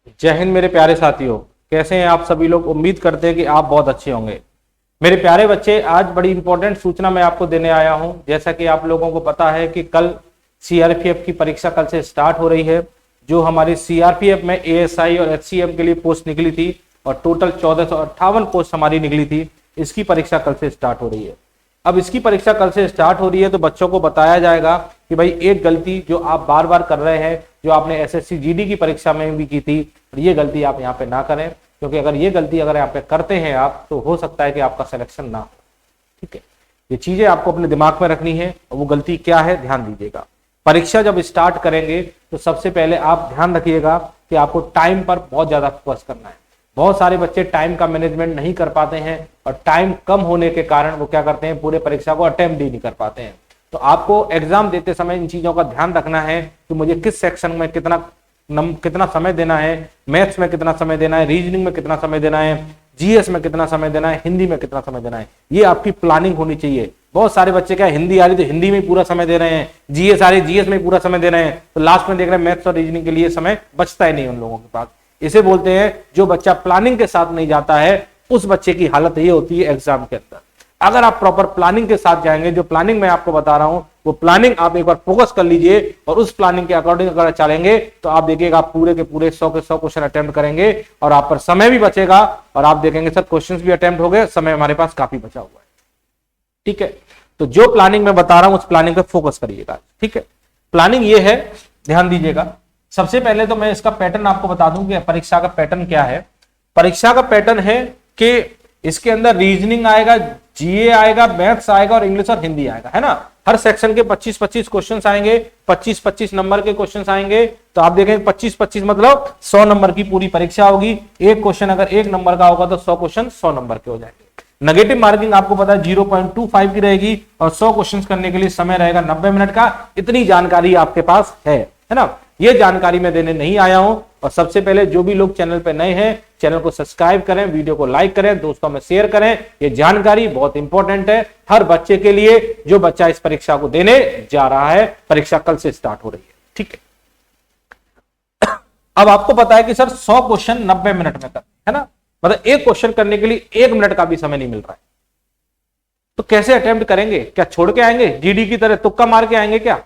जय हिंद मेरे प्यारे साथियों, कैसे हैं आप सभी लोग। उम्मीद करते हैं कि आप बहुत अच्छे होंगे। मेरे प्यारे बच्चे, आज बड़ी इंपॉर्टेंट सूचना मैं आपको देने आया हूं। जैसा कि आप लोगों को पता है कि कल सीआरपीएफ की परीक्षा कल से स्टार्ट हो रही है। जो हमारी सीआरपीएफ में एएसआई और एचसीएम के लिए पोस्ट निकली थी और टोटल 1458 पोस्ट हमारी निकली थी, इसकी परीक्षा कल से स्टार्ट हो रही है। अब इसकी परीक्षा कल से स्टार्ट हो रही है तो बच्चों को बताया जाएगा कि भाई एक गलती जो आप बार बार कर रहे हैं, जो आपने एसएससी जीडी की परीक्षा में भी की थी, ये गलती आप यहाँ पे ना करें। क्योंकि अगर ये गलती अगर यहाँ पे करते हैं आप, तो हो सकता है कि आपका सिलेक्शन ना हो। ठीक है, ये चीजें आपको अपने दिमाग में रखनी है। और वो गलती क्या है, ध्यान दीजिएगा। परीक्षा जब स्टार्ट करेंगे तो सबसे पहले आप ध्यान रखिएगा कि आपको टाइम पर बहुत ज्यादा फोकस करना है। बहुत सारे बच्चे टाइम का मैनेजमेंट नहीं कर पाते हैं और टाइम कम होने के कारण वो क्या करते हैं, पूरे परीक्षा को अटेम्प्ट ही नहीं कर पाते हैं। तो आपको एग्जाम देते समय इन चीजों का ध्यान रखना है कि मुझे किस सेक्शन में कितना समय देना है, मैथ्स में कितना समय देना है, रीजनिंग में कितना समय देना है, जीएस में कितना समय देना है, हिंदी में कितना समय देना है। ये आपकी प्लानिंग होनी चाहिए। बहुत सारे बच्चे क्या हिंदी आ रही तो हिंदी में पूरा समय दे रहे हैं, जीएस आ रही जीएस में पूरा समय दे रहे हैं, तो लास्ट में देख रहे हैं मैथ्स और रीजनिंग के लिए समय बचता ही नहीं उन लोगों के पास। इसे बोलते हैं जो बच्चा प्लानिंग के साथ नहीं जाता है, उस बच्चे की हालत ये होती है एग्जाम के अंदर। अगर आप प्रॉपर प्लानिंग के साथ जाएंगे, जो प्लानिंग मैं आपको बता रहा हूं, वो प्लानिंग आप एक बार फोकस कर लीजिए और उस प्लानिंग के अकॉर्डिंग अगर चलेंगे तो आप देखिएगा आप पूरे के पूरे 100 के 100 क्वेश्चन अटेम्प्ट करेंगे और आप पर समय भी बचेगा और आप देखेंगे सर क्वेश्चंस भी अटेम्प्ट हो गए, समय हमारे पास काफी बचा हुआ है। ठीक है, तो जो प्लानिंग मैं बता रहा हूं उस प्लानिंग पे फोकस करिएगा। ठीक है, प्लानिंग ये है, ध्यान दीजिएगा। सबसे पहले तो मैं इसका पैटर्न आपको बता दूं कि परीक्षा का पैटर्न क्या है। परीक्षा का पैटर्न है कि इसके अंदर रीजनिंग आएगा, जीए आएगा, मैथ्स आएगा और इंग्लिश और हिंदी आएगा, है ना। हर सेक्शन के 25-25 क्वेश्चंस आएंगे, 25-25 नंबर के क्वेश्चंस आएंगे। तो आप देखेंगे 25-25 मतलब 100 नंबर की पूरी परीक्षा होगी। एक क्वेश्चन अगर 1 नंबर का होगा तो 100 क्वेश्चन 100 नंबर के हो जाएंगे। नेगेटिव मार्किंग आपको पता है 0.25 की रहेगी और 100 क्वेश्चंस करने के लिए समय रहेगा 90 मिनट का। इतनी जानकारी आपके पास है ना। ये जानकारी मैं देने नहीं आया हूं। और सबसे पहले जो भी लोग चैनल पे नए हैं, चैनल को सब्सक्राइब करें, वीडियो को लाइक करें, दोस्तों में शेयर करें। ये जानकारी बहुत इंपॉर्टेंट है हर बच्चे के लिए जो बच्चा इस परीक्षा को देने जा रहा है। परीक्षा कल से स्टार्ट हो रही है। ठीक है, अब आपको पता है कि सर 100 क्वेश्चन 90 मिनट में करते है ना, मतलब एक क्वेश्चन करने के लिए 1 मिनट का भी समय नहीं मिल रहा है। तो कैसे अटेम्प्ट करेंगे? क्या छोड़ के आएंगे जीडी की तरह, तुक्का मार के आएंगे? क्या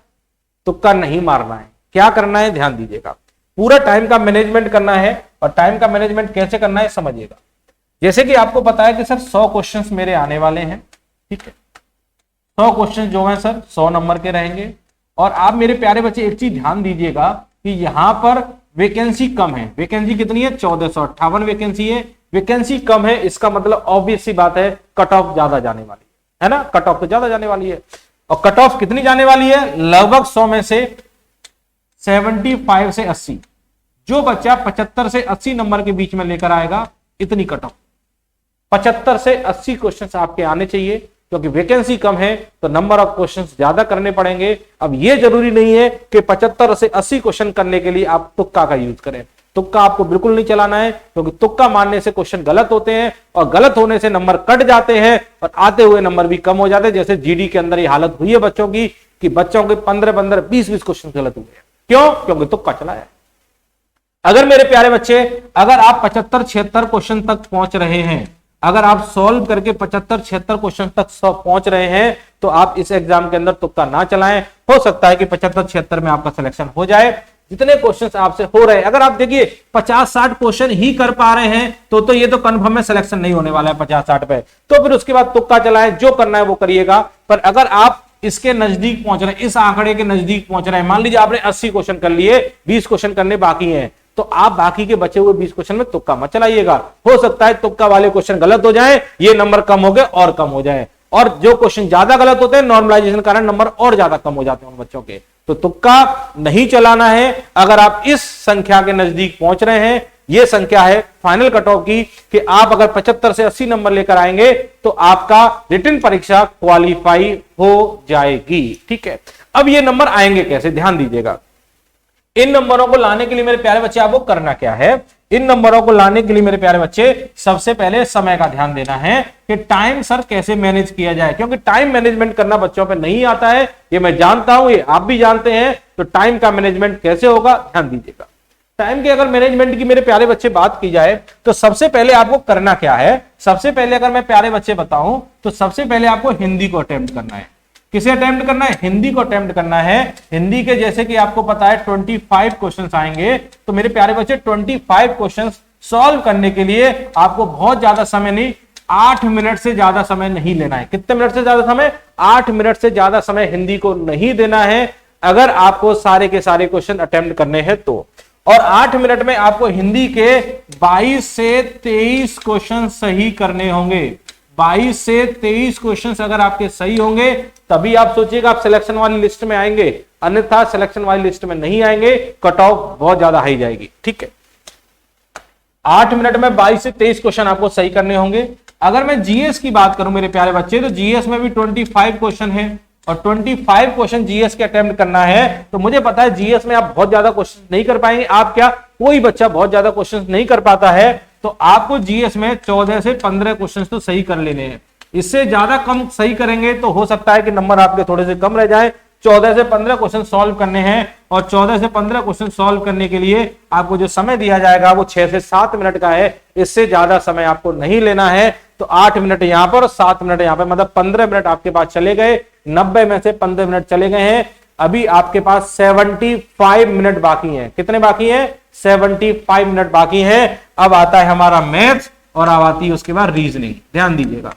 तुक्का नहीं मारना है। क्या करना है, ध्यान दीजिएगा। पूरा टाइम का मैनेजमेंट करना है और टाइम का मैनेजमेंट कैसे करना है समझिएगा। जैसे कि आपको पता है कि सर 100 क्वेश्चंस मेरे आने वाले हैं। ठीक है, 100 क्वेश्चन जो है सर 100 नंबर के रहेंगे। और आप मेरे प्यारे बच्चे एक चीज ध्यान दीजिएगा कि यहां पर वैकेंसी कम है। वैकेंसी कितनी है? 1458 वैकेंसी है। वैकेंसी कम है, इसका मतलब ऑब्वियस सी बात है कट ऑफ ज्यादा जाने वाली है ना। कट ऑफ तो ज्यादा जाने वाली है। और कट ऑफ कितनी जाने वाली है? लगभग 100 में से 75 से 80। जो बच्चा 75 से 80 नंबर के बीच में लेकर आएगा, इतनी कट ऑफ। 75 से 80 क्वेश्चंस आपके आने चाहिए, क्योंकि वैकेंसी कम है तो नंबर ऑफ क्वेश्चंस ज्यादा करने पड़ेंगे। अब ये जरूरी नहीं है कि 75 से 80 क्वेश्चन करने के लिए आप तुक्का का यूज करें। तुक्का आपको बिल्कुल नहीं चलाना है, क्योंकि तुक्का मारने से क्वेश्चन गलत होते हैं और गलत होने से नंबर कट जाते हैं और आते हुए नंबर भी कम हो जाते हैं। जैसे जीडी के अंदर ये हालत हुई है बच्चों की कि बच्चों के 15-15, 20-20 क्वेश्चन गलत हुए हैं। क्यों? क्योंकि तुक्का चलाया। अगर मेरे प्यारे बच्चे, अगर आप 75-76 क्वेश्चन तक पहुंच रहे हैं, अगर आप सॉल्व करके 75-76 क्वेश्चन तक पहुंच रहे हैं, तो आप इस एग्जाम के अंदर तुक्का ना चलाएं। हो सकता है कि 75-76 में आपका सिलेक्शन हो जाए। जितने क्वेश्चंस आपसे हो रहे हैं, अगर आप देखिए 50-60 क्वेश्चन ही कर पा रहे हैं तो ये तो कंफर्म है सिलेक्शन नहीं होने वाला है 50-60 पे। तो फिर उसके बाद तुक्का चलाएं, जो करना है वो करिएगा। पर अगर आप इसके नजदीक पहुंच रहे हैं, इस आंकड़े के नजदीक पहुंच रहे हैं, मान लीजिए आपने 80 क्वेश्चन कर लिए, 20 क्वेश्चन करने बाकी हैं, तो आप बाकी के बचे हुए 20 क्वेश्चन में तुक्का मत चलाइएगा। हो सकता है तुक्का वाले क्वेश्चन गलत हो जाए, ये नंबर कम हो गए और कम हो जाए। और जो क्वेश्चन ज्यादा गलत होते हैं, नॉर्मलाइजेशन के कारण नंबर और ज्यादा कम हो जाते हैं उन बच्चों के। तो तुक्का नहीं चलाना है। अगर आप इस संख्या के नजदीक पहुंच रहे हैं, ये संख्या है फाइनल कट ऑफ की, कि आप अगर 75 से 80 नंबर लेकर आएंगे तो आपका रिटन परीक्षा क्वालिफाई हो जाएगी। ठीक है, अब ये नंबर आएंगे कैसे, ध्यान दीजिएगा। इन नंबरों को लाने के लिए मेरे प्यारे बच्चे आपको करना क्या है? इन नंबरों को लाने के लिए मेरे प्यारे बच्चे सबसे पहले समय का ध्यान देना है कि टाइम सर कैसे मैनेज किया जाए, क्योंकि टाइम मैनेजमेंट करना बच्चों पे नहीं आता है, ये मैं जानता हूं, ये आप भी जानते हैं। तो टाइम का मैनेजमेंट कैसे होगा, ध्यान दीजिएगा। टाइम के अगर मैनेजमेंट की मेरे प्यारे बच्चे बात की जाए तो सबसे पहले आपको करना क्या है, सबसे पहले अगर मैं प्यारे बच्चे बताऊं तो सबसे पहले आपको हिंदी को अटेम्प्ट करना है। किसे अटेम्प्ट करना है? हिंदी को अटेम्प्ट करना है। हिंदी के जैसे कि आपको पता है 25 क्वेश्चंस आएंगे, तो मेरे प्यारे बच्चे 25 क्वेश्चंस सॉल्व करने के लिए आपको बहुत ज्यादा समय नहीं, 8 मिनट से ज्यादा समय नहीं लेना है। कितने मिनट से ज्यादा समय? 8 मिनट से ज्यादा समय हिंदी को नहीं देना है अगर आपको सारे के सारे क्वेश्चन अटेम्प्ट करने हैं तो। और 8 मिनट में आपको हिंदी के 22 से 23 क्वेश्चन सही करने होंगे। 22 से 23 क्वेश्चंस अगर आपके सही होंगे तभी आप सोचिएगा आप सिलेक्शन वाली लिस्ट में आएंगे, अन्यथा सिलेक्शन वाली लिस्ट में नहीं आएंगे, कट ऑफ बहुत ज्यादा हाई जाएगी। ठीक है, 8 मिनट में 22 से 23 क्वेश्चन आपको सही करने होंगे। अगर मैं जीएस की बात करूं मेरे प्यारे बच्चे, तो जीएस में भी 25 क्वेश्चन है और 25 क्वेश्चन जीएस के अटेम्प्ट करना है। तो मुझे पता है जीएस में आप बहुत ज्यादा क्वेश्चन नहीं कर पाएंगे। आप क्या, कोई बच्चा बहुत ज्यादा क्वेश्चन नहीं कर पाता है, तो आपको जीएस में 14 से 15 क्वेश्चन तो सही कर लेने हैं। इससे ज्यादा कम सही करेंगे तो हो सकता है कि नंबर आपके थोड़े से कम रह जाए। 14 से 15 क्वेश्चन सॉल्व करने हैं और 14 से 15 क्वेश्चन सॉल्व करने के लिए आपको जो समय दिया जाएगा वो 6 से 7 मिनट का है। इससे ज्यादा समय आपको नहीं लेना है। तो 8 मिनट यहां पर और 7 मिनट यहां पर, मतलब 15 मिनट आपके पास चले गए। 90 में से 15 मिनट चले गए हैं। अभी आपके पास 75 मिनट बाकी हैं। कितने बाकी हैं? 75 मिनट बाकी हैं। अब आता है हमारा मैथ्स और अब आती है उसके बाद रीजनिंग। ध्यान दीजिएगा,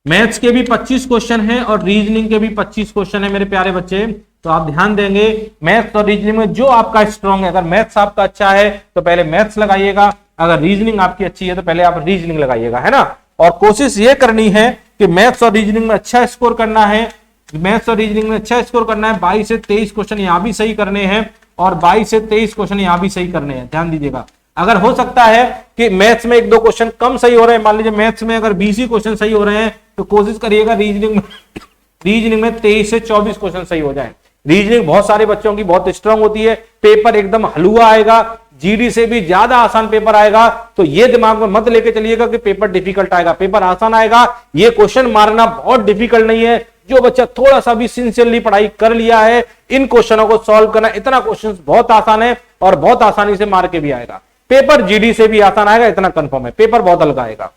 मैथ्स के भी 25 क्वेश्चन हैं और रीजनिंग के भी 25 क्वेश्चन है मेरे प्यारे बच्चे। तो आप ध्यान देंगे मैथ्स और रीजनिंग में जो आपका स्ट्रांग है। अगर मैथ्स आपका अच्छा है तो पहले मैथ्स लगाइएगा, अगर रीजनिंग आपकी अच्छी है तो पहले आप रीजनिंग लगाइएगा, है ना। और कोशिश ये करनी है कि मैथ्स और रीजनिंग में अच्छा स्कोर करना है। मैथ्स और रीजनिंग में अच्छा स्कोर करना है। 22 से 23 क्वेश्चन यहां भी सही करने हैं और 22 से 23 क्वेश्चन यहां भी सही करने हैं। ध्यान दीजिएगा, अगर हो सकता है कि मैथ्स में 1-2 क्वेश्चन कम सही हो रहे हैं, मान लीजिए मैथ्स में अगर 20 ही क्वेश्चन सही हो रहे हैं, तो कोशिश करिएगा रीजनिंग में 23 से 24 क्वेश्चन सही हो जाए। रीजनिंग बहुत सारे बच्चों की बहुत स्ट्रांग होती है, पेपर एकदम हलवा आएगा, जीडी से भी ज्यादा आसान पेपर आएगा। तो ये दिमाग में मत लेके चलिएगा कि पेपर डिफिकल्ट आएगा, पेपर आसान आएगा। ये क्वेश्चन मारना बहुत डिफिकल्ट नहीं है। जो बच्चा थोड़ा सा भी सिंसियरली पढ़ाई कर लिया है, इन क्वेश्चनों को सॉल्व करना, इतना क्वेश्चन बहुत आसान है और बहुत आसानी से मार के भी आएगा। पेपर जीडी से भी आसान आएगा, इतना कंफर्म है। पेपर बहुत हल्का आएगा,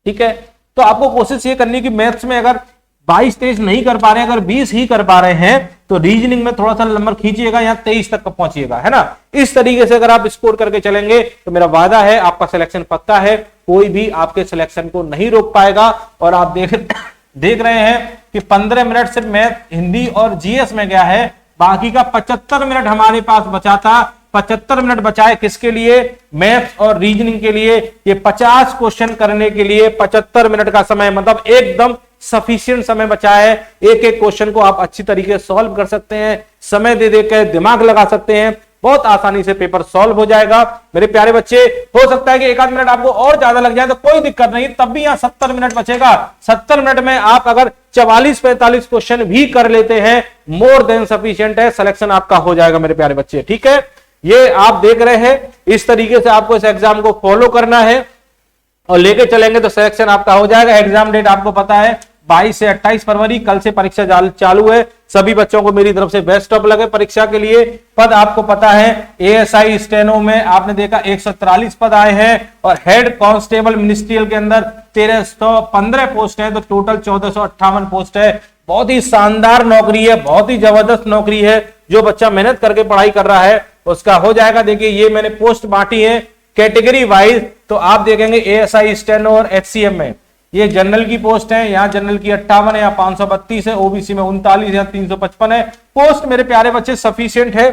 ठीक है। तो आपको कोशिश ये करनी है कि मैथ्स में अगर 22-23 नहीं कर पा रहे हैं, अगर 20 ही कर पा रहे हैं, तो रीजनिंग में थोड़ा सा नंबर खींचिएगा, यहां 23 तक पहुंचिएगा, है ना। इस तरीके से अगर आप स्कोर करके चलेंगे तो मेरा वादा है आपका सिलेक्शन पक्का है। कोई भी आपके सिलेक्शन को नहीं रोक पाएगा। और आप देख रहे हैं कि 15 मिनट सिर्फ मैथ, हिंदी और जीएस में गया है, बाकी का 75 मिनट हमारे पास बचा था। 75 मिनट बचाए किसके लिए? मैथ्स और रीजनिंग के लिए। ये 50 क्वेश्चन करने के लिए 75 मिनट का समय, मतलब एकदम सफिशिएंट समय बचा है। एक एक क्वेश्चन को आप अच्छी तरीके से सॉल्व कर सकते हैं, समय दे देकर दिमाग लगा सकते हैं, बहुत आसानी से पेपर सॉल्व हो जाएगा। मेरे प्यारे बच्चे, हो सकता है कि 1 आध मिनट आपको और ज्यादा लग जाए तो कोई दिक्कत नहीं, तब भी यहाँ 70 मिनट बचेगा। 70 मिनट में आप अगर 44-45 क्वेश्चन भी कर लेते हैं, मोर देन सफिशिएंट है, सिलेक्शन आपका हो जाएगा मेरे प्यारे बच्चे, ठीक है। ये आप देख रहे हैं, इस तरीके से आपको इस एग्जाम को फॉलो करना है और लेके चलेंगे तो सिलेक्शन आपका हो जाएगा। एग्जाम डेट आपको पता है 22 से 28 फरवरी, कल से परीक्षा चालू है। सभी बच्चों को मेरी तरफ से बेस्ट ऑफ लक है परीक्षा के लिए। पद आपको पता है एएसआई स्टेनो में आपने देखा 143 पद आए हैं और हेड कांस्टेबल मिनिस्ट्रियल के अंदर 1315 पोस्ट है, तो टोटल 1458 पोस्ट है। बहुत ही शानदार नौकरी है, बहुत ही जबरदस्त नौकरी है। जो बच्चा मेहनत करके पढ़ाई कर रहा है उसका हो जाएगा। देखिए ये मैंने पोस्ट बांटी है कैटेगरी वाइज, तो आप देखेंगे एएसआई स्टेनो और एचसीएम में ये जनरल की पोस्ट है। यहाँ जनरल की 58 है, यहाँ 532 है, ओबीसी में 39, यहाँ 355 है। पोस्ट मेरे प्यारे बच्चे सफिशिएंट है,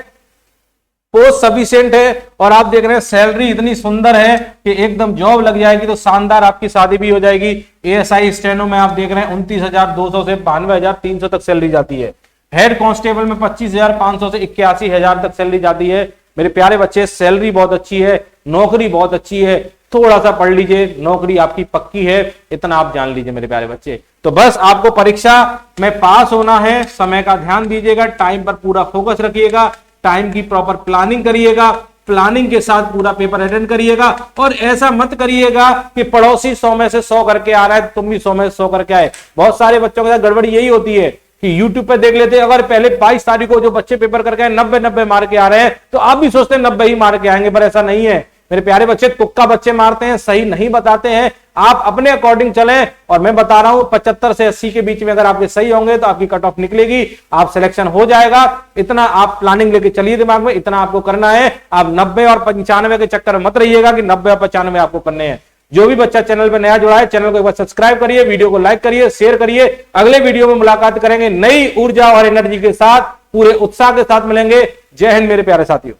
पोस्ट सफिशिएंट है। और आप देख रहे हैं सैलरी इतनी सुंदर है कि एकदम जॉब लग जाएगी तो शानदार आपकी शादी भी हो जाएगी। एएसआई स्टेनो में आप देख रहे हैं 29,200 से 92,300 तक सैलरी जाती है। हेड कांस्टेबल में 25,500 से 81,000 तक सैलरी जाती है। मेरे प्यारे बच्चे, सैलरी बहुत अच्छी है, नौकरी बहुत अच्छी है। थोड़ा सा पढ़ लीजिए, नौकरी आपकी पक्की है, इतना आप जान लीजिए मेरे प्यारे बच्चे। तो बस आपको परीक्षा में पास होना है। समय का ध्यान दीजिएगा, टाइम पर पूरा फोकस रखिएगा, टाइम की प्रॉपर प्लानिंग करिएगा, प्लानिंग के साथ पूरा पेपर अटेंड करिएगा। और ऐसा मत करिएगा कि पड़ोसी 100 में से 100 करके आ रहा है, तुम भी 100 में से 100 करके आए। बहुत सारे बच्चों के साथ गड़बड़ी यही होती है कि यूट्यूब पे देख लेते अगर पहले 22 तारीख को जो बच्चे पेपर करके 90 मार के आ रहे हैं तो आप भी सोचते हैं 90 ही मार के आएंगे, पर ऐसा नहीं है मेरे प्यारे बच्चे। तुक्का बच्चे मारते हैं, सही नहीं बताते हैं। आप अपने अकॉर्डिंग चलें और मैं बता रहा हूं 75 से 80 के बीच में अगर आपके सही होंगे तो आपकी कट ऑफ निकलेगी, आप सिलेक्शन हो जाएगा। इतना आप प्लानिंग लेके चलिए दिमाग में, इतना आपको करना है। आप 90 और 95 के चक्कर में मत रहिएगा कि 90 और 95 आपको करने हैं। जो भी बच्चा चैनल पर नया जुड़ा है, चैनल को एक बार सब्सक्राइब करिए, वीडियो को लाइक करिए, शेयर करिए। अगले वीडियो में मुलाकात करेंगे नई ऊर्जा और एनर्जी के साथ, पूरे उत्साह के साथ मिलेंगे। जय हिंद मेरे प्यारे साथियों।